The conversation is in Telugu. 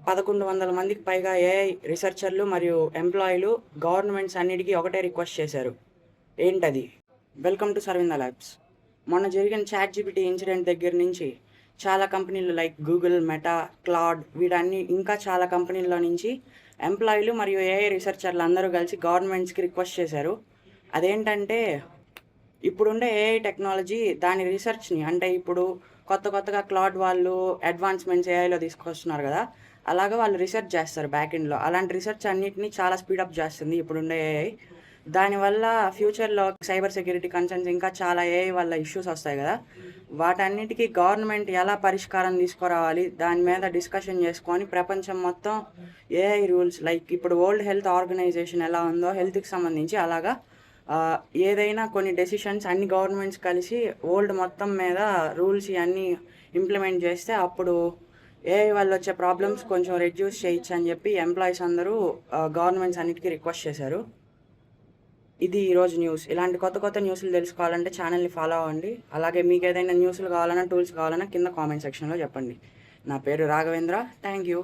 1100 మందికి పైగా ఏఐ రీసెర్చర్లు మరియు ఎంప్లాయీలు గవర్నమెంట్స్ అన్నిటికీ ఒకటే రిక్వెస్ట్ చేశారు. ఏంటది? Welcome to Sarvinda labs. మొన్న జరిగిన చాట్‌జీపీటీ ఇన్సిడెంట్ దగ్గర నుంచి చాలా కంపెనీలు లైక్ గూగుల్, మెటా, క్లాడ్ వీటన్ని ఇంకా చాలా కంపెనీల్లో నుంచి ఎంప్లాయీలు మరియు ఏఐ రీసెర్చర్లు అందరూ కలిసి గవర్నమెంట్స్‌కి రిక్వెస్ట్ చేశారు. అదేంటంటే ఇప్పుడుండే ఏఐ టెక్నాలజీ దాని రీసెర్చ్‌ని అంటే ఇప్పుడు కొత్తగా క్లాడ్ వాళ్ళు అడ్వాన్స్‌మెంట్స్ ఏఐలో తీసుకొస్తున్నారు గదా! అలాగా వాళ్ళు రీసెర్చ్ చేస్తారు బ్యాక్ ఎండ్‌లో. అలాంటి రీసెర్చ్ అన్నిటిని చాలా స్పీడప్ చేస్తుంది ఇప్పుడుండే ఏఐ. దానివల్ల ఫ్యూచర్‌లో సైబర్ సెక్యూరిటీ కన్సర్న్స్ ఇంకా చాలా ఏఐ వల్ల ఇష్యూస్ వస్తాయి గదా! వాటన్నిటికి గవర్నమెంట్ ఎలా పరిష్కారం తీసుకురావాలి, దాని మీద డిస్కషన్ చేసుకొని ప్రపంచం మొత్తం ఏఐ రూల్స్ లైక్ ఇప్పుడు వరల్డ్ హెల్త్ ఆర్గనైజేషన్ ఎలా ఉందో హెల్త్‌కి సంబంధించి అలాగా ఏదైనా కొన్ని డెసిషన్స్ అన్ని గవర్నమెంట్స్ కలిసి వరల్డ్ మొత్తం మీద రూల్స్ ఇవన్నీ ఇంప్లిమెంట్ చేస్తే అప్పుడు ఏఐ వల్ల వచ్చే ప్రాబ్లమ్స్ కొంచెం రెడ్యూస్ చేయొచ్చు అని చెప్పి ఎంప్లాయీస్ అందరూ గవర్నమెంట్స్ అన్నిటికీ రిక్వెస్ట్ చేశారు. ఇది ఈరోజు న్యూస్. ఇలాంటి కొత్త న్యూస్లు తెలుసుకోవాలంటే ఛానల్ని ఫాలో అవ్వండి. అలాగే మీకు ఏదైనా న్యూస్లు కావాలన్నా టూల్స్ కావాలన్నా కింద కామెంట్ సెక్షన్లో చెప్పండి. నా పేరు రాఘవేంద్ర. Thank you.